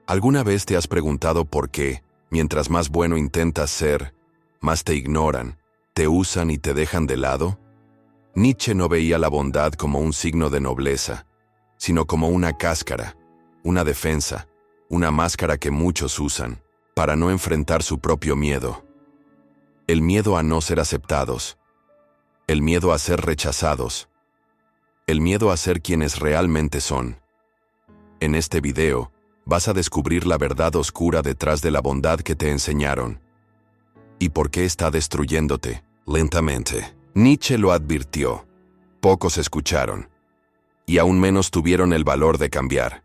¿Alguna vez te has preguntado por qué, mientras más bueno intentas ser, más te ignoran, te usan y te dejan de lado? Nietzsche no veía la bondad como un signo de nobleza, sino como una cáscara, una defensa, una máscara que muchos usan para no enfrentar su propio miedo. El miedo a no ser aceptados, el miedo a ser rechazados, el miedo a ser quienes realmente son. En este video, vas a descubrir la verdad oscura detrás de la bondad que te enseñaron. ¿Y por qué está destruyéndote? Lentamente. Nietzsche lo advirtió. Pocos escucharon. Y aún menos tuvieron el valor de cambiar.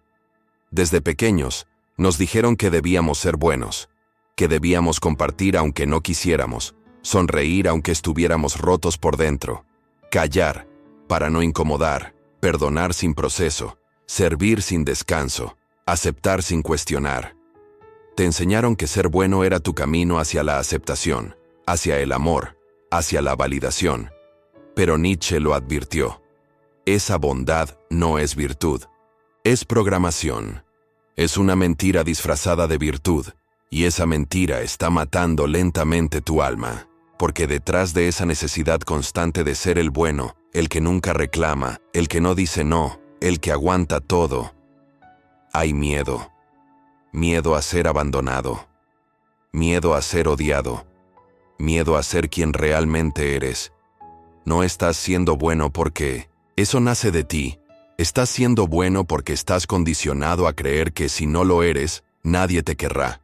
Desde pequeños, nos dijeron que debíamos ser buenos, que debíamos compartir aunque no quisiéramos, sonreír aunque estuviéramos rotos por dentro, callar para no incomodar, perdonar sin proceso, servir sin descanso, aceptar sin cuestionar. Te enseñaron que ser bueno era tu camino hacia la aceptación, hacia el amor, hacia la validación. Pero Nietzsche lo advirtió. Esa bondad no es virtud. Es programación. Es una mentira disfrazada de virtud, y esa mentira está matando lentamente tu alma, porque detrás de esa necesidad constante de ser el bueno, el que nunca reclama, el que no dice no, el que aguanta todo, hay miedo. Miedo a ser abandonado. Miedo a ser odiado. Miedo a ser quien realmente eres. No estás siendo bueno porque eso nace de ti. Estás siendo bueno porque estás condicionado a creer que si no lo eres, nadie te querrá.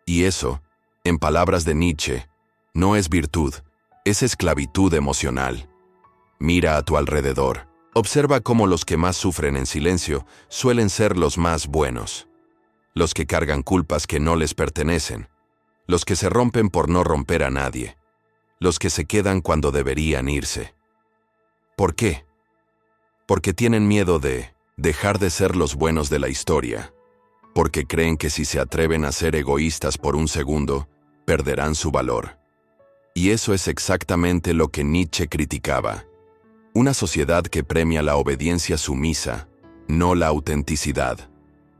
Y eso, en palabras de Nietzsche, no es virtud, es esclavitud emocional. Mira a tu alrededor. Observa cómo los que más sufren en silencio suelen ser los más buenos. Los que cargan culpas que no les pertenecen. Los que se rompen por no romper a nadie. Los que se quedan cuando deberían irse. ¿Por qué? Porque tienen miedo de dejar de ser los buenos de la historia. Porque creen que si se atreven a ser egoístas por un segundo, perderán su valor. Y eso es exactamente lo que Nietzsche criticaba. Una sociedad que premia la obediencia sumisa, no la autenticidad.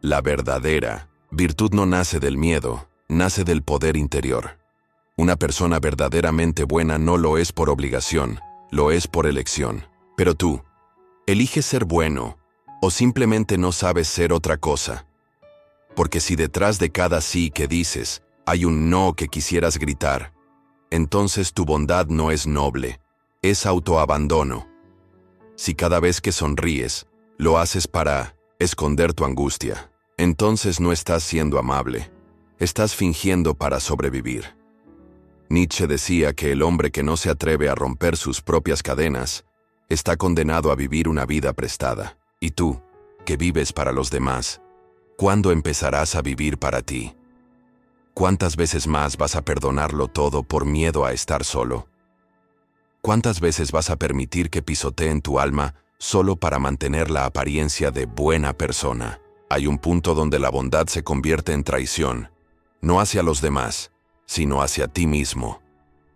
La verdadera virtud no nace del miedo, nace del poder interior. Una persona verdaderamente buena no lo es por obligación, lo es por elección. Pero tú, ¿eliges ser bueno o simplemente no sabes ser otra cosa? Porque si detrás de cada sí que dices hay un no que quisieras gritar, entonces tu bondad no es noble, es autoabandono. Si cada vez que sonríes, lo haces para esconder tu angustia, entonces no estás siendo amable, estás fingiendo para sobrevivir. Nietzsche decía que el hombre que no se atreve a romper sus propias cadenas está condenado a vivir una vida prestada. Y tú, que vives para los demás, ¿cuándo empezarás a vivir para ti? ¿Cuántas veces más vas a perdonarlo todo por miedo a estar solo? ¿Cuántas veces vas a permitir que pisoteen tu alma solo para mantener la apariencia de buena persona? Hay un punto donde la bondad se convierte en traición, no hacia los demás, sino hacia ti mismo.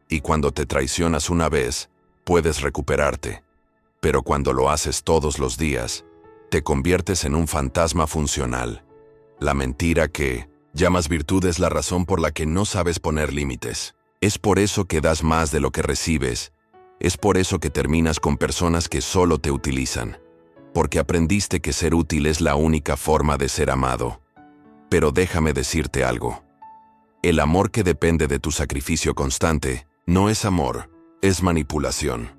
Y cuando te traicionas una vez, puedes recuperarte. Pero cuando lo haces todos los días, te conviertes en un fantasma funcional. La mentira que llamas virtud es la razón por la que no sabes poner límites. Es por eso que das más de lo que recibes. Es por eso que terminas con personas que solo te utilizan. Porque aprendiste que ser útil es la única forma de ser amado. Pero déjame decirte algo. El amor que depende de tu sacrificio constante no es amor, es manipulación.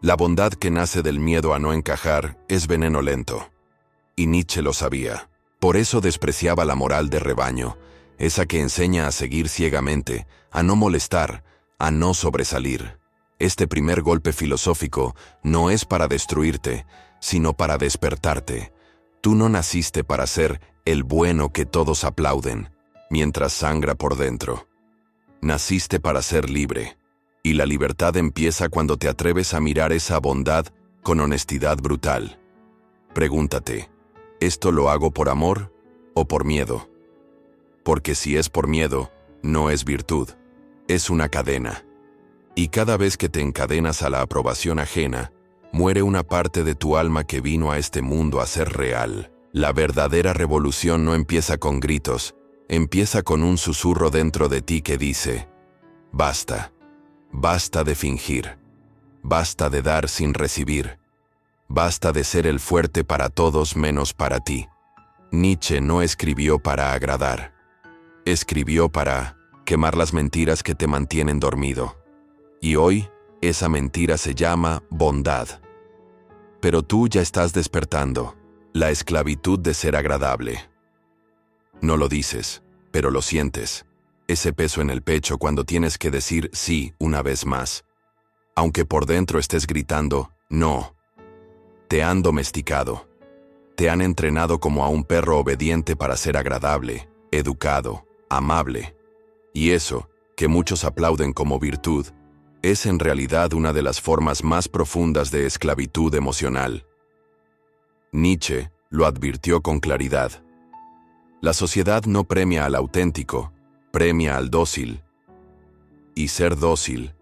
La bondad que nace del miedo a no encajar es veneno lento. Y Nietzsche lo sabía. Por eso despreciaba la moral de rebaño, esa que enseña a seguir ciegamente, a no molestar, a no sobresalir. Este primer golpe filosófico no es para destruirte, sino para despertarte. Tú no naciste para ser el bueno que todos aplauden, mientras sangra por dentro. Naciste para ser libre. Y la libertad empieza cuando te atreves a mirar esa bondad con honestidad brutal. Pregúntate, ¿esto lo hago por amor o por miedo? Porque si es por miedo, no es virtud, es una cadena. Y cada vez que te encadenas a la aprobación ajena, muere una parte de tu alma que vino a este mundo a ser real. La verdadera revolución no empieza con gritos, empieza con un susurro dentro de ti que dice: basta, basta de fingir, basta de dar sin recibir, basta de ser el fuerte para todos menos para ti. Nietzsche no escribió para agradar, escribió para quemar las mentiras que te mantienen dormido. Y hoy, esa mentira se llama bondad. Pero tú ya estás despertando, la esclavitud de ser agradable. No lo dices, pero lo sientes, ese peso en el pecho cuando tienes que decir sí una vez más. Aunque por dentro estés gritando, no. Te han domesticado. Te han entrenado como a un perro obediente para ser agradable, educado, amable. Y eso, que muchos aplauden como virtud, es en realidad una de las formas más profundas de esclavitud emocional. Nietzsche lo advirtió con claridad. La sociedad no premia al auténtico, premia al dócil. Y ser dócil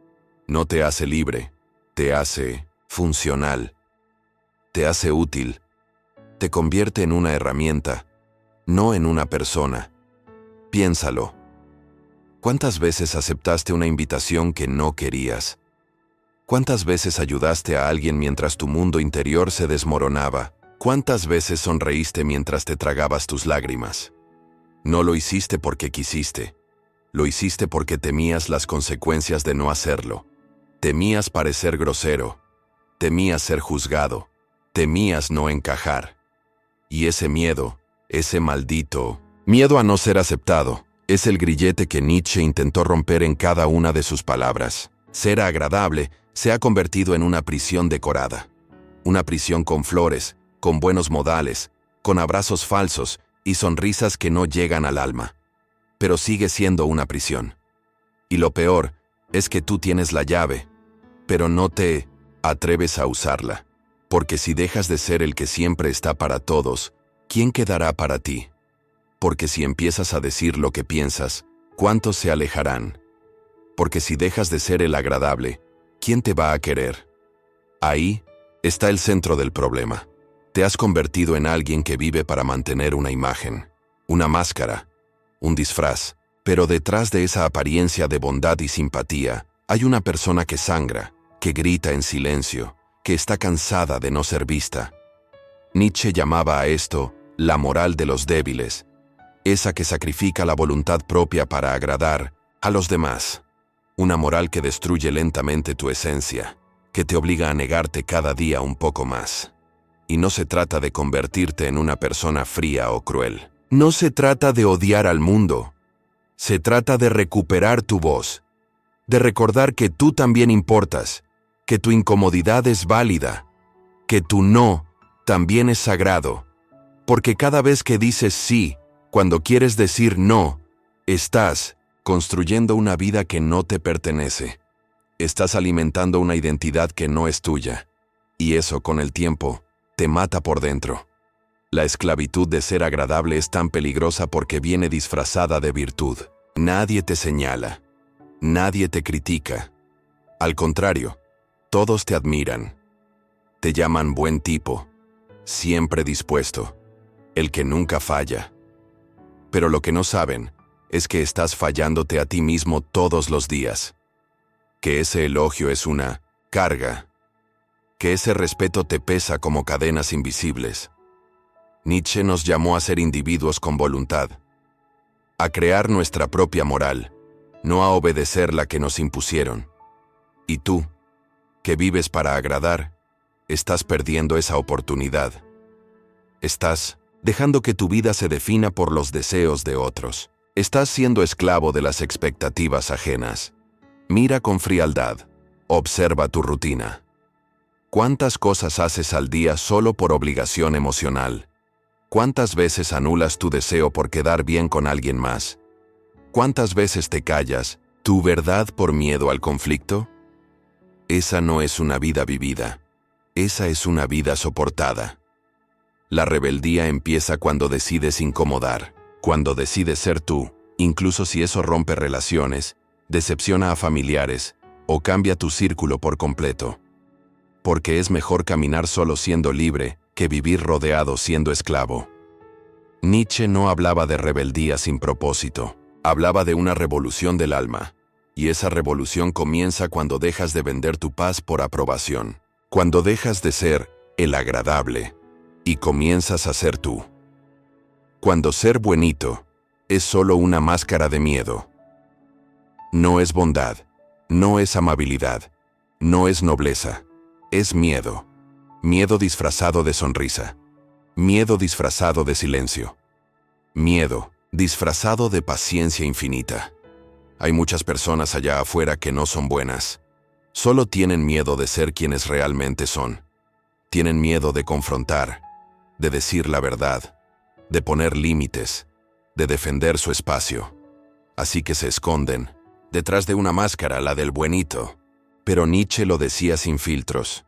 no te hace libre, te hace funcional, te hace útil, te convierte en una herramienta, no en una persona. Piénsalo. ¿Cuántas veces aceptaste una invitación que no querías? ¿Cuántas veces ayudaste a alguien mientras tu mundo interior se desmoronaba? ¿Cuántas veces sonreíste mientras te tragabas tus lágrimas? No lo hiciste porque quisiste. Lo hiciste porque temías las consecuencias de no hacerlo. Temías parecer grosero. Temías ser juzgado. Temías no encajar. Y ese miedo, ese maldito miedo a no ser aceptado, es el grillete que Nietzsche intentó romper en cada una de sus palabras. Ser agradable se ha convertido en una prisión decorada. Una prisión con flores, con buenos modales, con abrazos falsos y sonrisas que no llegan al alma. Pero sigue siendo una prisión. Y lo peor es que tú tienes la llave, pero no te atreves a usarla. Porque si dejas de ser el que siempre está para todos, ¿quién quedará para ti? Porque si empiezas a decir lo que piensas, ¿cuántos se alejarán? Porque si dejas de ser el agradable, ¿quién te va a querer? Ahí está el centro del problema. Te has convertido en alguien que vive para mantener una imagen, una máscara, un disfraz. Pero detrás de esa apariencia de bondad y simpatía, hay una persona que sangra, que grita en silencio, que está cansada de no ser vista. Nietzsche llamaba a esto la moral de los débiles, esa que sacrifica la voluntad propia para agradar a los demás. Una moral que destruye lentamente tu esencia, que te obliga a negarte cada día un poco más. Y no se trata de convertirte en una persona fría o cruel. No se trata de odiar al mundo. Se trata de recuperar tu voz, de recordar que tú también importas, que tu incomodidad es válida, que tu no también es sagrado. Porque cada vez que dices sí, cuando quieres decir no, estás construyendo una vida que no te pertenece. Estás alimentando una identidad que no es tuya. Y eso, con el tiempo, te mata por dentro. La esclavitud de ser agradable es tan peligrosa porque viene disfrazada de virtud. Nadie te señala. Nadie te critica. Al contrario, todos te admiran. Te llaman buen tipo, siempre dispuesto, el que nunca falla. Pero lo que no saben es que estás fallándote a ti mismo todos los días. Que ese elogio es una carga. Que ese respeto te pesa como cadenas invisibles. Nietzsche nos llamó a ser individuos con voluntad, a crear nuestra propia moral, no a obedecer la que nos impusieron. Y tú, que vives para agradar, estás perdiendo esa oportunidad. Estás dejando que tu vida se defina por los deseos de otros. Estás siendo esclavo de las expectativas ajenas. Mira con frialdad. Observa tu rutina. ¿Cuántas cosas haces al día solo por obligación emocional? ¿Cuántas veces anulas tu deseo por quedar bien con alguien más? ¿Cuántas veces te callas tu verdad por miedo al conflicto? Esa no es una vida vivida. Esa es una vida soportada. La rebeldía empieza cuando decides incomodar, cuando decides ser tú, incluso si eso rompe relaciones, decepciona a familiares o cambia tu círculo por completo. Porque es mejor caminar solo siendo libre que vivir rodeado siendo esclavo. Nietzsche no hablaba de rebeldía sin propósito, hablaba de una revolución del alma. Y esa revolución comienza cuando dejas de vender tu paz por aprobación, cuando dejas de ser el agradable y comienzas a ser tú. Cuando ser buenito es solo una máscara de miedo. No es bondad, no es amabilidad, no es nobleza, es miedo. Miedo disfrazado de sonrisa, miedo disfrazado de silencio, miedo disfrazado de paciencia infinita. Hay muchas personas allá afuera que no son buenas. Solo tienen miedo de ser quienes realmente son. Tienen miedo de confrontar, de decir la verdad, de poner límites, de defender su espacio. Así que se esconden detrás de una máscara, la del buenito. Pero Nietzsche lo decía sin filtros.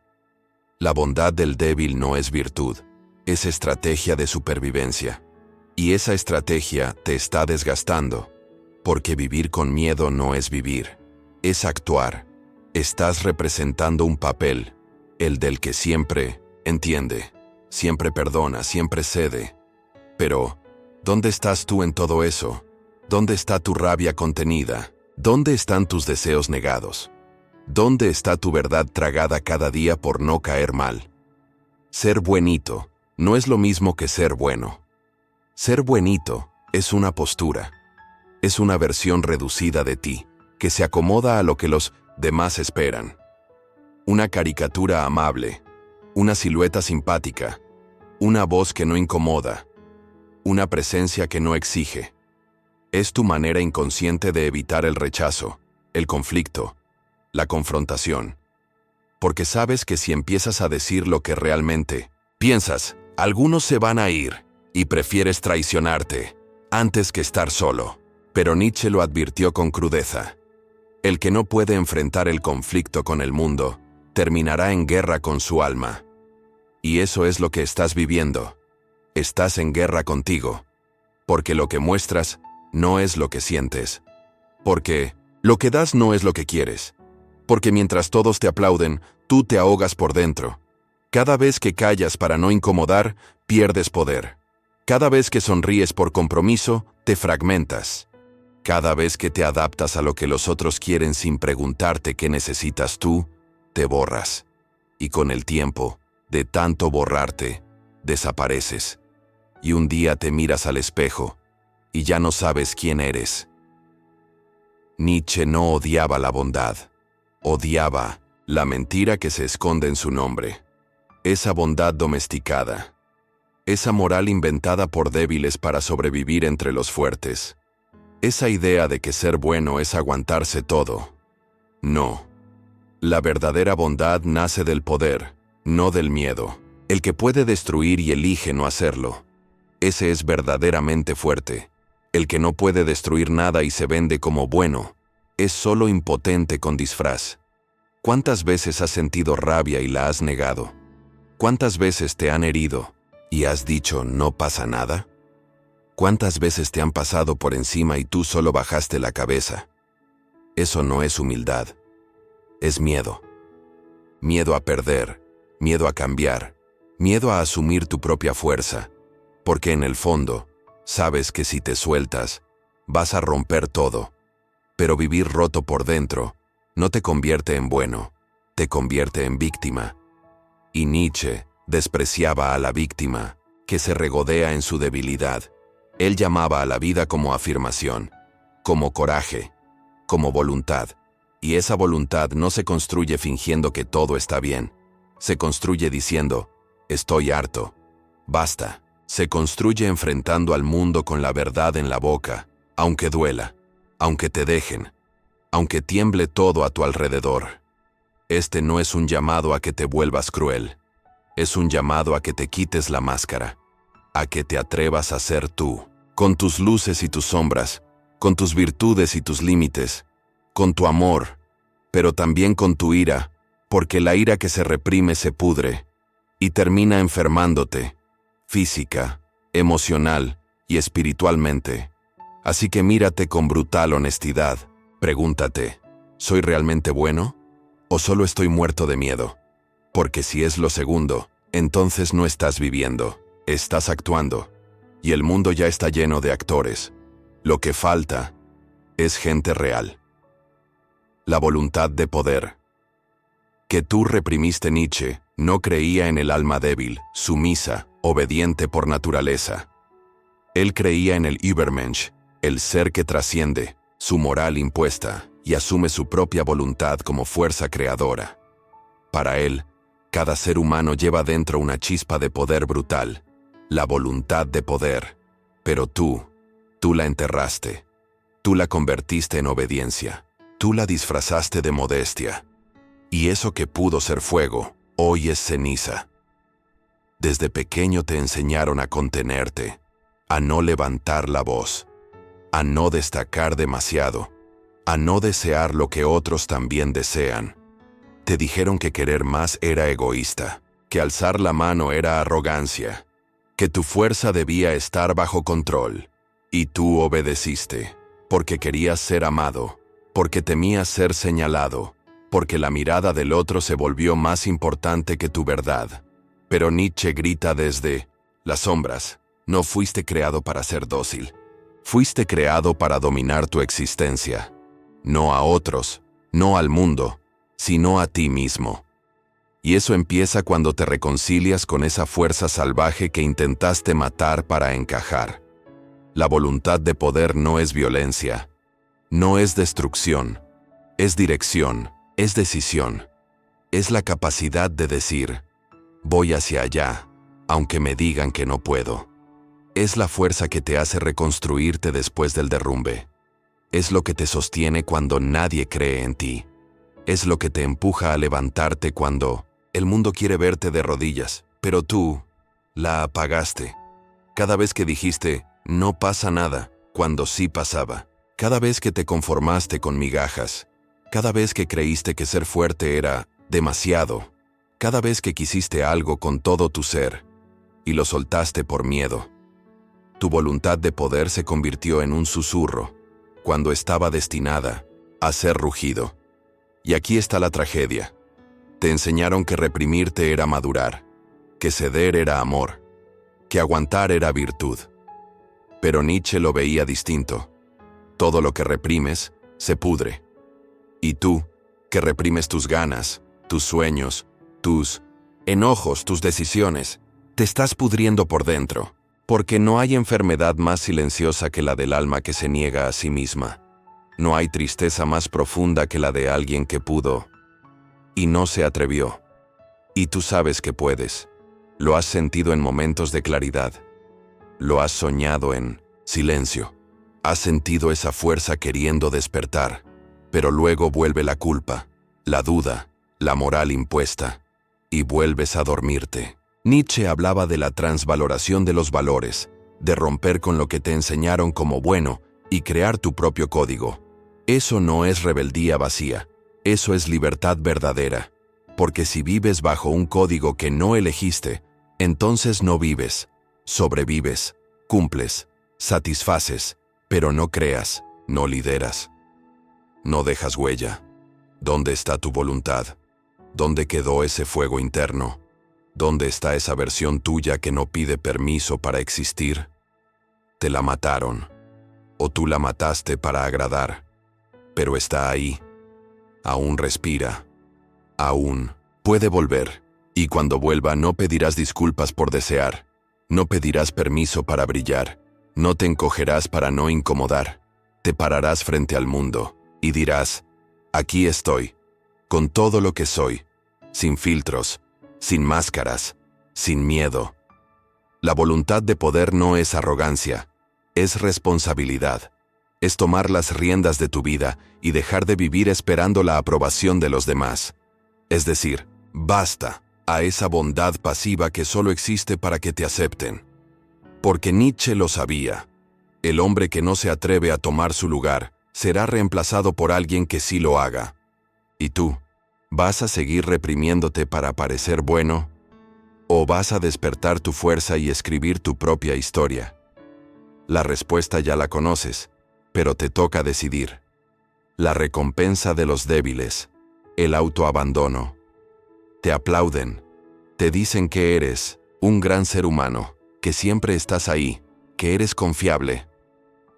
La bondad del débil no es virtud, es estrategia de supervivencia. Y esa estrategia te está desgastando. Porque vivir con miedo no es vivir, es actuar. Estás representando un papel, el del que siempre entiende, siempre perdona, siempre cede. Pero, ¿dónde estás tú en todo eso? ¿Dónde está tu rabia contenida? ¿Dónde están tus deseos negados? ¿Dónde está tu verdad tragada cada día por no caer mal? Ser buenito no es lo mismo que ser bueno. Ser buenito es una postura. Es una versión reducida de ti, que se acomoda a lo que los demás esperan. Una caricatura amable, una silueta simpática, una voz que no incomoda, una presencia que no exige. Es tu manera inconsciente de evitar el rechazo, el conflicto, la confrontación. Porque sabes que si empiezas a decir lo que realmente piensas, algunos se van a ir, y prefieres traicionarte antes que estar solo. Pero Nietzsche lo advirtió con crudeza. El que no puede enfrentar el conflicto con el mundo, terminará en guerra con su alma. Y eso es lo que estás viviendo. Estás en guerra contigo. Porque lo que muestras no es lo que sientes. Porque lo que das no es lo que quieres. Porque mientras todos te aplauden, tú te ahogas por dentro. Cada vez que callas para no incomodar, pierdes poder. Cada vez que sonríes por compromiso, te fragmentas. Cada vez que te adaptas a lo que los otros quieren sin preguntarte qué necesitas tú, te borras. Y con el tiempo, de tanto borrarte, desapareces. Y un día te miras al espejo, y ya no sabes quién eres. Nietzsche no odiaba la bondad. Odiaba la mentira que se esconde en su nombre. Esa bondad domesticada. Esa moral inventada por débiles para sobrevivir entre los fuertes. Esa idea de que ser bueno es aguantarse todo. No. La verdadera bondad nace del poder, no del miedo. El que puede destruir y elige no hacerlo. Ese es verdaderamente fuerte. El que no puede destruir nada y se vende como bueno, es solo impotente con disfraz. ¿Cuántas veces has sentido rabia y la has negado? ¿Cuántas veces te han herido y has dicho no pasa nada? ¿Cuántas veces te han pasado por encima y tú solo bajaste la cabeza? Eso no es humildad, es miedo. Miedo a perder, miedo a cambiar, miedo a asumir tu propia fuerza, porque en el fondo, sabes que si te sueltas, vas a romper todo. Pero vivir roto por dentro no te convierte en bueno, te convierte en víctima. Y Nietzsche despreciaba a la víctima, que se regodea en su debilidad. Él llamaba a la vida como afirmación, como coraje, como voluntad. Y esa voluntad no se construye fingiendo que todo está bien. Se construye diciendo, estoy harto, basta. Se construye enfrentando al mundo con la verdad en la boca, aunque duela, aunque te dejen, aunque tiemble todo a tu alrededor. Este no es un llamado a que te vuelvas cruel. Es un llamado a que te quites la máscara, a que te atrevas a ser tú, con tus luces y tus sombras, con tus virtudes y tus límites, con tu amor, pero también con tu ira, porque la ira que se reprime se pudre y termina enfermándote, física, emocional y espiritualmente. Así que mírate con brutal honestidad. Pregúntate, ¿soy realmente bueno? ¿O solo estoy muerto de miedo? Porque si es lo segundo, entonces no estás viviendo, estás actuando. y el mundo ya está lleno de actores. Lo que falta es gente real. La voluntad de poder. Que tú reprimiste. Nietzsche no creía en el alma débil, sumisa, obediente por naturaleza. Él creía en el Übermensch, el ser que trasciende su moral impuesta y asume su propia voluntad como fuerza creadora. Para él, cada ser humano lleva dentro una chispa de poder brutal, la voluntad de poder. Pero tú la enterraste. Tú la convertiste en obediencia. Tú la disfrazaste de modestia. Y eso que pudo ser fuego, hoy es ceniza. Desde pequeño te enseñaron a contenerte, a no levantar la voz, a no destacar demasiado, a no desear lo que otros también desean. Te dijeron que querer más era egoísta, que alzar la mano era arrogancia, que tu fuerza debía estar bajo control. Y tú obedeciste, porque querías ser amado, porque temías ser señalado, porque la mirada del otro se volvió más importante que tu verdad. Pero Nietzsche grita desde las sombras: no fuiste creado para ser dócil. Fuiste creado para dominar tu existencia. No a otros, no al mundo, sino a ti mismo. Y eso empieza cuando te reconcilias con esa fuerza salvaje que intentaste matar para encajar. La voluntad de poder no es violencia, no es destrucción, es dirección, es decisión. Es la capacidad de decir: voy hacia allá, aunque me digan que no puedo. Es la fuerza que te hace reconstruirte después del derrumbe. Es lo que te sostiene cuando nadie cree en ti. Es lo que te empuja a levantarte cuando el mundo quiere verte de rodillas, pero tú la apagaste. Cada vez que dijiste: no pasa nada, cuando sí pasaba. Cada vez que te conformaste con migajas. Cada vez que creíste que ser fuerte era demasiado. Cada vez que quisiste algo con todo tu ser y lo soltaste por miedo. Tu voluntad de poder se convirtió en un susurro cuando estaba destinada a ser rugido. Y aquí está la tragedia. Te enseñaron que reprimirte era madurar, que ceder era amor, que aguantar era virtud. Pero Nietzsche lo veía distinto. Todo lo que reprimes se pudre. Y tú, que reprimes tus ganas, tus sueños, tus enojos, tus decisiones, te estás pudriendo por dentro, porque no hay enfermedad más silenciosa que la del alma que se niega a sí misma. No hay tristeza más profunda que la de alguien que pudo y no se atrevió. Y tú sabes que puedes. Lo has sentido en momentos de claridad. Lo has soñado en silencio. Has sentido esa fuerza queriendo despertar, pero luego vuelve la culpa, la duda, la moral impuesta, y vuelves a dormirte. Nietzsche hablaba de la transvaloración de los valores, de romper con lo que te enseñaron como bueno y crear tu propio código. Eso no es rebeldía vacía, eso es libertad verdadera, porque si vives bajo un código que no elegiste, entonces no vives, sobrevives, cumples, satisfaces, pero no creas, no lideras. No dejas huella. ¿Dónde está tu voluntad? ¿Dónde quedó ese fuego interno? ¿Dónde está esa versión tuya que no pide permiso para existir? Te la mataron. O tú la mataste para agradar. Pero está ahí. Aún respira. Aún puede volver. Y cuando vuelva no pedirás disculpas por desear. No pedirás permiso para brillar. No te encogerás para no incomodar. Te pararás frente al mundo y dirás: aquí estoy, con todo lo que soy, sin filtros, sin máscaras, sin miedo. La voluntad de poder no es arrogancia, es responsabilidad. Es tomar las riendas de tu vida y dejar de vivir esperando la aprobación de los demás. Es decir, basta a esa bondad pasiva que solo existe para que te acepten. Porque Nietzsche lo sabía. El hombre que no se atreve a tomar su lugar será reemplazado por alguien que sí lo haga. ¿Y tú? ¿Vas a seguir reprimiéndote para parecer bueno? ¿O vas a despertar tu fuerza y escribir tu propia historia? La respuesta ya la conoces, pero te toca decidir. La recompensa de los débiles, el autoabandono. Te aplauden, te dicen que eres un gran ser humano, que siempre estás ahí, que eres confiable.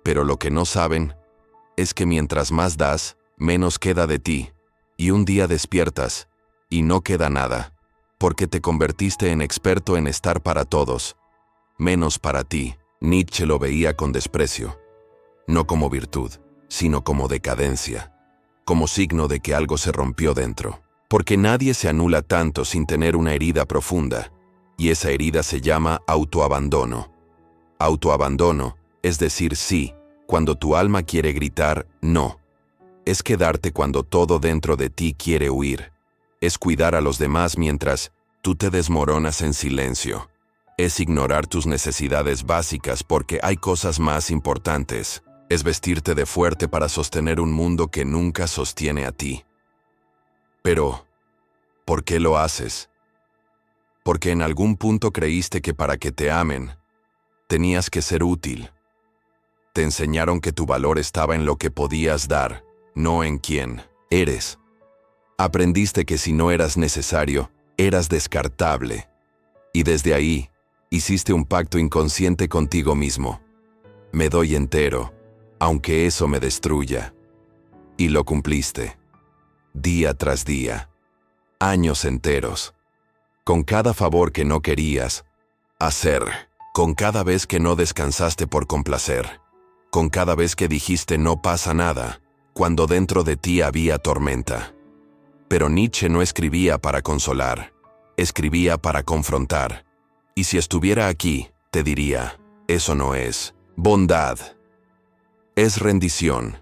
Pero lo que no saben es que mientras más das, menos queda de ti. Y un día despiertas, y no queda nada, porque te convertiste en experto en estar para todos, menos para ti. Nietzsche lo veía con desprecio, no como virtud, sino como decadencia, como signo de que algo se rompió dentro. Porque nadie se anula tanto sin tener una herida profunda, y esa herida se llama autoabandono. Autoabandono es decir sí, cuando tu alma quiere gritar no. Es quedarte cuando todo dentro de ti quiere huir. Es cuidar a los demás mientras tú te desmoronas en silencio. Es ignorar tus necesidades básicas porque hay cosas más importantes. Es vestirte de fuerte para sostener un mundo que nunca sostiene a ti. Pero, ¿por qué lo haces? Porque en algún punto creíste que para que te amen, tenías que ser útil. Te enseñaron que tu valor estaba en lo que podías dar, no en quién eres. Aprendiste que si no eras necesario, eras descartable. Y desde ahí, hiciste un pacto inconsciente contigo mismo. Me doy entero, aunque eso me destruya. Y lo cumpliste. Día tras día. Años enteros. Con cada favor que no querías hacer. Con cada vez que no descansaste por complacer. Con cada vez que dijiste no pasa nada, cuando dentro de ti había tormenta. Pero Nietzsche no escribía para consolar, escribía para confrontar. Y si estuviera aquí, te diría, eso no es bondad. Es rendición.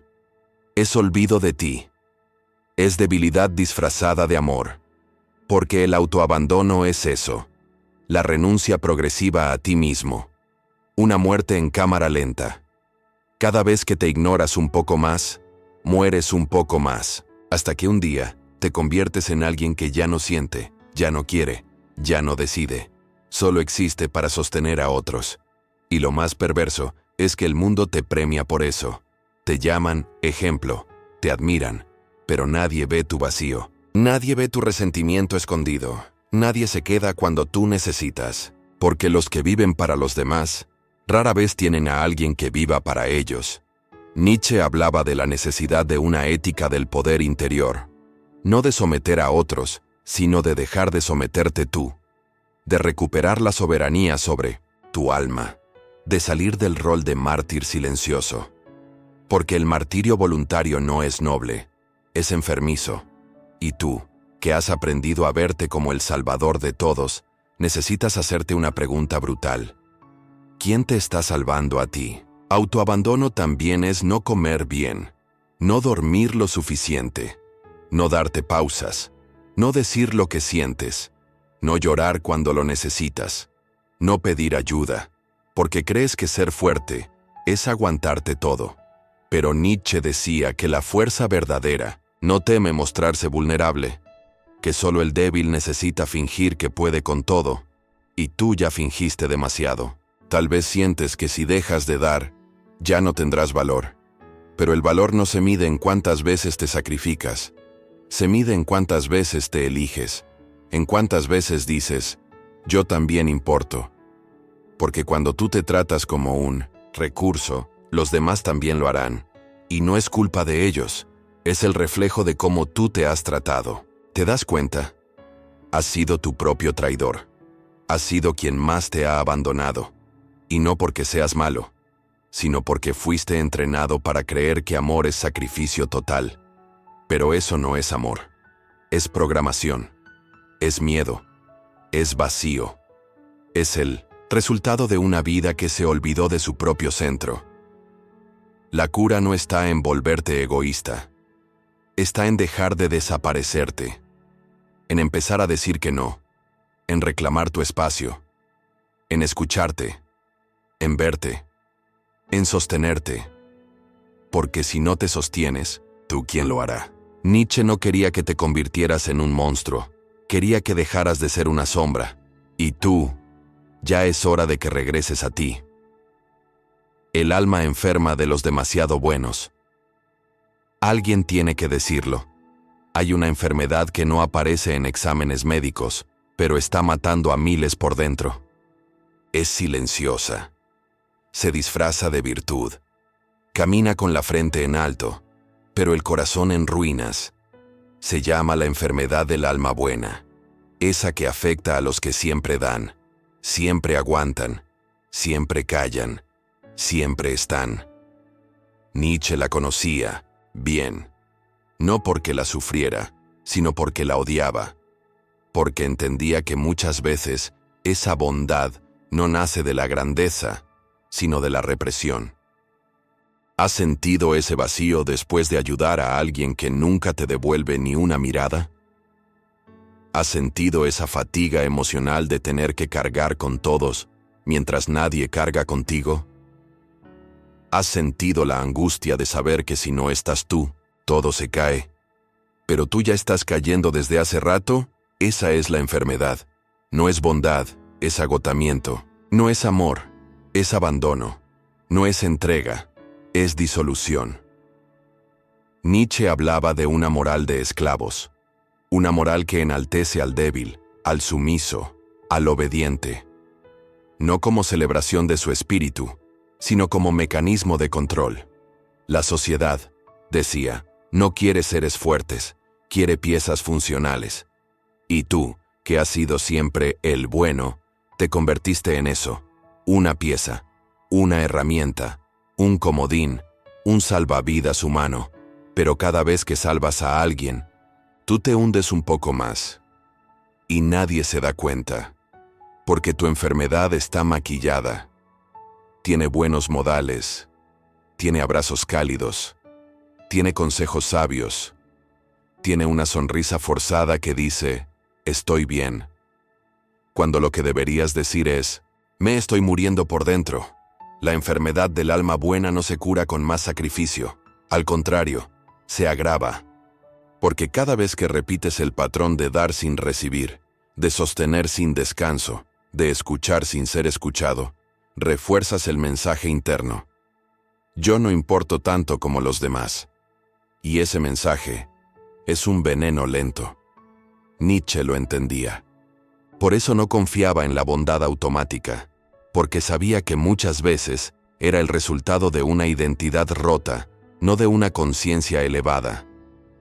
Es olvido de ti. Es debilidad disfrazada de amor. Porque el autoabandono es eso. La renuncia progresiva a ti mismo. Una muerte en cámara lenta. Cada vez que te ignoras un poco más, mueres un poco más, hasta que un día te conviertes en alguien que ya no siente, ya no quiere, ya no decide. Solo existe para sostener a otros. Y lo más perverso es que el mundo te premia por eso. Te llaman ejemplo, te admiran, pero nadie ve tu vacío. Nadie ve tu resentimiento escondido. Nadie se queda cuando tú necesitas. Porque los que viven para los demás, rara vez tienen a alguien que viva para ellos. Nietzsche hablaba de la necesidad de una ética del poder interior. No de someter a otros, sino de dejar de someterte tú. De recuperar la soberanía sobre tu alma. De salir del rol de mártir silencioso. Porque el martirio voluntario no es noble, es enfermizo. Y tú, que has aprendido a verte como el salvador de todos, necesitas hacerte una pregunta brutal. ¿Quién te está salvando a ti? Autoabandono también es no comer bien, no dormir lo suficiente, no darte pausas, no decir lo que sientes, no llorar cuando lo necesitas, no pedir ayuda, porque crees que ser fuerte es aguantarte todo. Pero Nietzsche decía que la fuerza verdadera no teme mostrarse vulnerable, que solo el débil necesita fingir que puede con todo, y tú ya fingiste demasiado. Tal vez sientes que si dejas de dar, ya no tendrás valor. Pero el valor no se mide en cuántas veces te sacrificas, se mide en cuántas veces te eliges, en cuántas veces dices, yo también importo. Porque cuando tú te tratas como un recurso, los demás también lo harán. Y no es culpa de ellos, es el reflejo de cómo tú te has tratado. ¿Te das cuenta? Has sido tu propio traidor. Has sido quien más te ha abandonado. Y no porque seas malo, sino porque fuiste entrenado para creer que amor es sacrificio total. Pero eso no es amor. Es programación. Es miedo. Es vacío. Es el resultado de una vida que se olvidó de su propio centro. La cura no está en volverte egoísta. Está en dejar de desaparecerte. En empezar a decir que no. En reclamar tu espacio. En escucharte. En verte. En sostenerte. Porque si no te sostienes, ¿tú quién lo hará? Nietzsche no quería que te convirtieras en un monstruo. Quería que dejaras de ser una sombra. Y tú, ya es hora de que regreses a ti. El alma enferma de los demasiado buenos. Alguien tiene que decirlo. Hay una enfermedad que no aparece en exámenes médicos, pero está matando a miles por dentro. Es silenciosa. se disfraza de virtud. Camina con la frente en alto, pero el corazón en ruinas. Se llama la enfermedad del alma buena, esa que afecta a los que siempre dan, siempre aguantan, siempre callan, siempre están. Nietzsche la conocía bien, no porque la sufriera, sino porque la odiaba, porque entendía que muchas veces esa bondad no nace de la grandeza, sino de la represión. ¿Has sentido ese vacío después de ayudar a alguien que nunca te devuelve ni una mirada? ¿Has sentido esa fatiga emocional de tener que cargar con todos mientras nadie carga contigo? ¿Has sentido la angustia de saber que si no estás tú, todo se cae? Pero tú ya estás cayendo desde hace rato. Esa es la enfermedad. No es bondad, es agotamiento. No es amor, es abandono. No es entrega, es disolución. Nietzsche hablaba de una moral de esclavos. Una moral que enaltece al débil, al sumiso, al obediente. No como celebración de su espíritu, sino como mecanismo de control. La sociedad, decía, no quiere seres fuertes, quiere piezas funcionales. Y tú, que has sido siempre el bueno, te convertiste en eso, una pieza, una herramienta, un comodín, un salvavidas humano, pero cada vez que salvas a alguien, tú te hundes un poco más. Y nadie se da cuenta, porque tu enfermedad está maquillada. Tiene buenos modales, tiene abrazos cálidos, tiene consejos sabios, tiene una sonrisa forzada que dice, estoy bien, cuando lo que deberías decir es, me estoy muriendo por dentro. La enfermedad del alma buena no se cura con más sacrificio, al contrario, se agrava. Porque cada vez que repites el patrón de dar sin recibir, de sostener sin descanso, de escuchar sin ser escuchado, refuerzas el mensaje interno. Yo no importo tanto como los demás. Y ese mensaje es un veneno lento. Nietzsche lo entendía. Por eso no confiaba en la bondad automática, porque sabía que muchas veces era el resultado de una identidad rota, no de una conciencia elevada.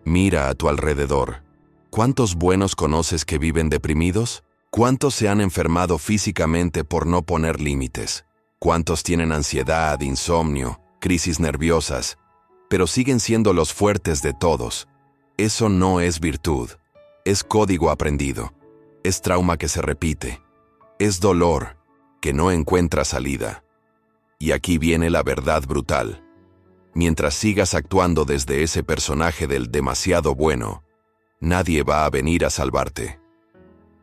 Mira a tu alrededor. ¿Cuántos buenos conoces que viven deprimidos? ¿Cuántos se han enfermado físicamente por no poner límites? ¿Cuántos tienen ansiedad, insomnio, crisis nerviosas, pero siguen siendo los fuertes de todos? Eso no es virtud, es código aprendido, es trauma que se repite, es dolor que no encuentra salida. Y aquí viene la verdad brutal. Mientras sigas actuando desde ese personaje del demasiado bueno, nadie va a venir a salvarte.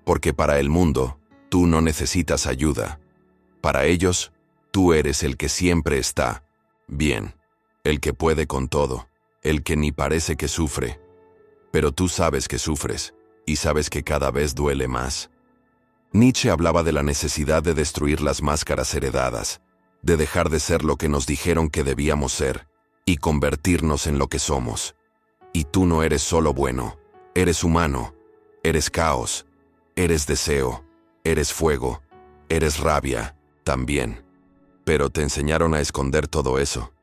Porque para el mundo, tú no necesitas ayuda. Para ellos, tú eres el que siempre está bien, el que puede con todo, el que ni parece que sufre. Pero tú sabes que sufres, y sabes que cada vez duele más. Nietzsche hablaba de la necesidad de destruir las máscaras heredadas, de dejar de ser lo que nos dijeron que debíamos ser, y convertirnos en lo que somos. Y tú no eres solo bueno, eres humano, eres caos, eres deseo, eres fuego, eres rabia, también. Pero te enseñaron a esconder todo eso.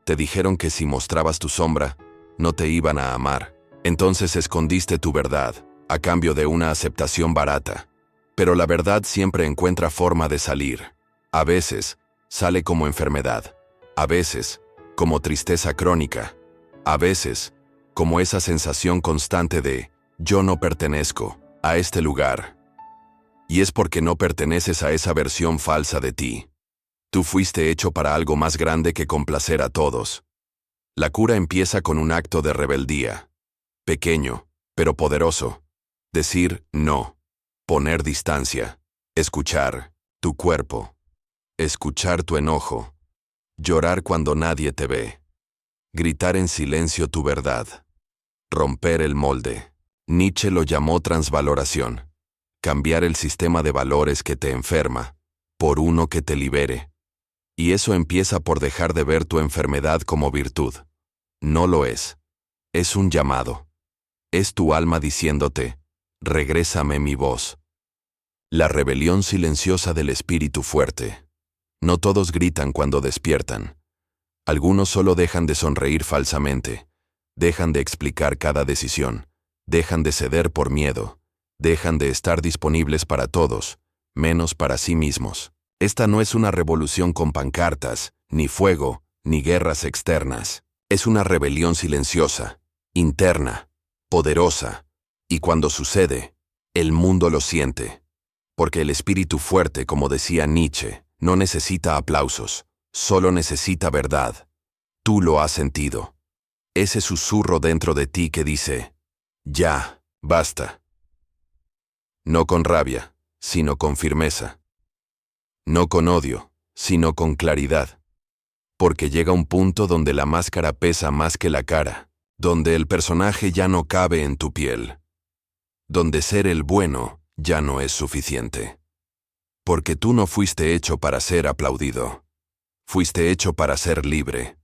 Te dijeron que si mostrabas tu sombra, no te iban a amar. Entonces escondiste tu verdad, a cambio de una aceptación barata. Pero la verdad siempre encuentra forma de salir. A veces, sale como enfermedad. A veces, como tristeza crónica. A veces, como esa sensación constante de, yo no pertenezco a este lugar. Y es porque no perteneces a esa versión falsa de ti. Tú fuiste hecho para algo más grande que complacer a todos. La cura empieza con un acto de rebeldía. Pequeño, pero poderoso. Decir no. Poner distancia. Escuchar tu cuerpo. Escuchar tu enojo. Llorar cuando nadie te ve. Gritar en silencio tu verdad. Romper el molde. Nietzsche lo llamó transvaloración. Cambiar el sistema de valores que te enferma, por uno que te libere. Y eso empieza por dejar de ver tu enfermedad como virtud. No lo es. Es un llamado. Es tu alma diciéndote, regrésame mi voz. La rebelión silenciosa del espíritu fuerte. No todos gritan cuando despiertan. Algunos solo dejan de sonreír falsamente, dejan de explicar cada decisión, dejan de ceder por miedo, dejan de estar disponibles para todos, menos para sí mismos. Esta no es una revolución con pancartas, ni fuego, ni guerras externas. Es una rebelión silenciosa, interna, poderosa, y cuando sucede, el mundo lo siente. Porque el espíritu fuerte, como decía Nietzsche, no necesita aplausos, solo necesita verdad. Tú lo has sentido. Ese susurro dentro de ti que dice, ya, basta. No con rabia, sino con firmeza. No con odio, sino con claridad. Porque llega un punto donde la máscara pesa más que la cara, donde el personaje ya no cabe en tu piel, donde ser el bueno ya no es suficiente. Porque tú no fuiste hecho para ser aplaudido. Fuiste hecho para ser libre.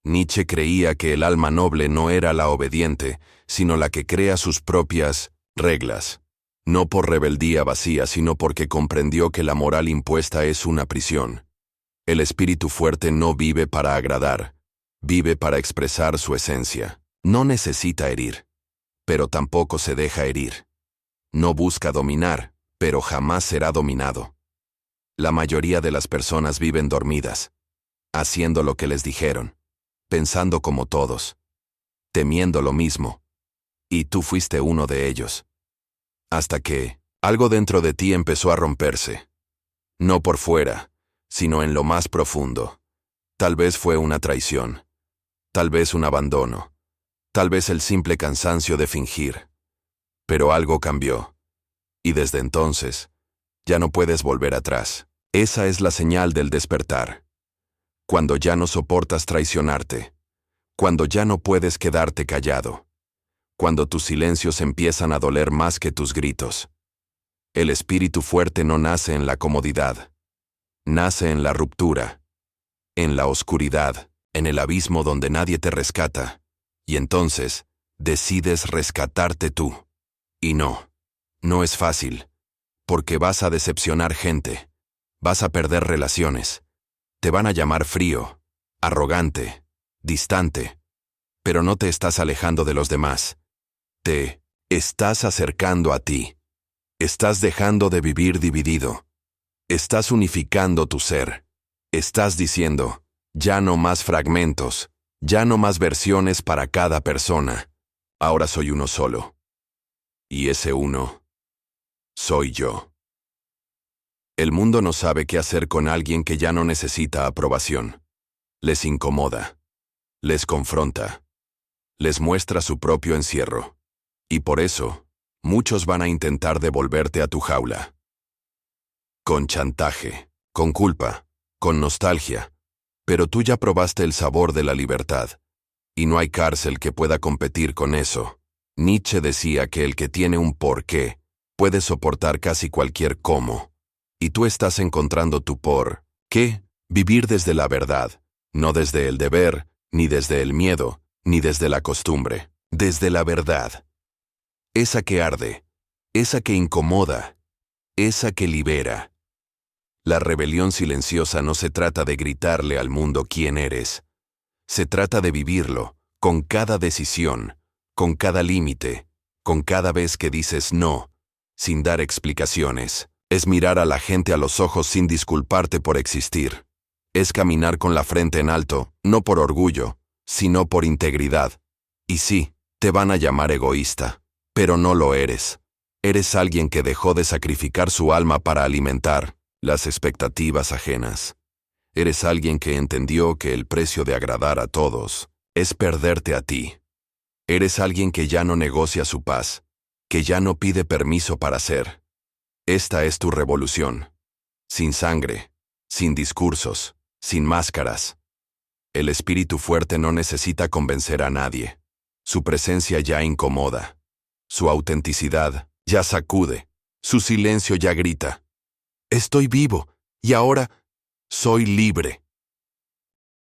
Nietzsche creía que el alma noble no era la obediente, sino la que crea sus propias reglas. No por rebeldía vacía, sino porque comprendió que la moral impuesta es una prisión. El espíritu fuerte no vive para agradar, vive para expresar su esencia. No necesita herir, pero tampoco se deja herir. No busca dominar, pero jamás será dominado. La mayoría de las personas viven dormidas, haciendo lo que les dijeron, pensando como todos, temiendo lo mismo. Y tú fuiste uno de ellos. Hasta que algo dentro de ti empezó a romperse. No por fuera, sino en lo más profundo. Tal vez fue una traición, tal vez un abandono, tal vez el simple cansancio de fingir. Pero algo cambió. Y desde entonces, ya no puedes volver atrás. Esa es la señal del despertar. Cuando ya no soportas traicionarte. Cuando ya no puedes quedarte callado. Cuando tus silencios empiezan a doler más que tus gritos. El espíritu fuerte no nace en la comodidad. Nace en la ruptura. En la oscuridad, en el abismo donde nadie te rescata. Y entonces, decides rescatarte tú. Y no. No es fácil, porque vas a decepcionar gente, vas a perder relaciones, te van a llamar frío, arrogante, distante, pero no te estás alejando de los demás, te estás acercando a ti, estás dejando de vivir dividido, estás unificando tu ser, estás diciendo, ya no más fragmentos, ya no más versiones para cada persona, ahora soy uno solo. Y ese uno soy yo. El mundo no sabe qué hacer con alguien que ya no necesita aprobación. Les incomoda. Les confronta. Les muestra su propio encierro. Y por eso, muchos van a intentar devolverte a tu jaula. Con chantaje, con culpa, con nostalgia. Pero tú ya probaste el sabor de la libertad. Y no hay cárcel que pueda competir con eso. Nietzsche decía que el que tiene un porqué puede soportar casi cualquier cómo. Y tú estás encontrando tu por qué vivir desde la verdad, no desde el deber, ni desde el miedo, ni desde la costumbre. Desde la verdad. Esa que arde, esa que incomoda, esa que libera. La rebelión silenciosa no se trata de gritarle al mundo quién eres. Se trata de vivirlo, con cada decisión, con cada límite, con cada vez que dices no, sin dar explicaciones. Es mirar a la gente a los ojos sin disculparte por existir. Es caminar con la frente en alto, no por orgullo, sino por integridad. Y sí, te van a llamar egoísta, pero no lo eres. Eres alguien que dejó de sacrificar su alma para alimentar las expectativas ajenas. Eres alguien que entendió que el precio de agradar a todos es perderte a ti. Eres alguien que ya no negocia su paz, que ya no pide permiso para ser. Esta es tu revolución. Sin sangre, sin discursos, sin máscaras. El espíritu fuerte no necesita convencer a nadie. Su presencia ya incomoda. Su autenticidad ya sacude. Su silencio ya grita. Estoy vivo, y ahora soy libre.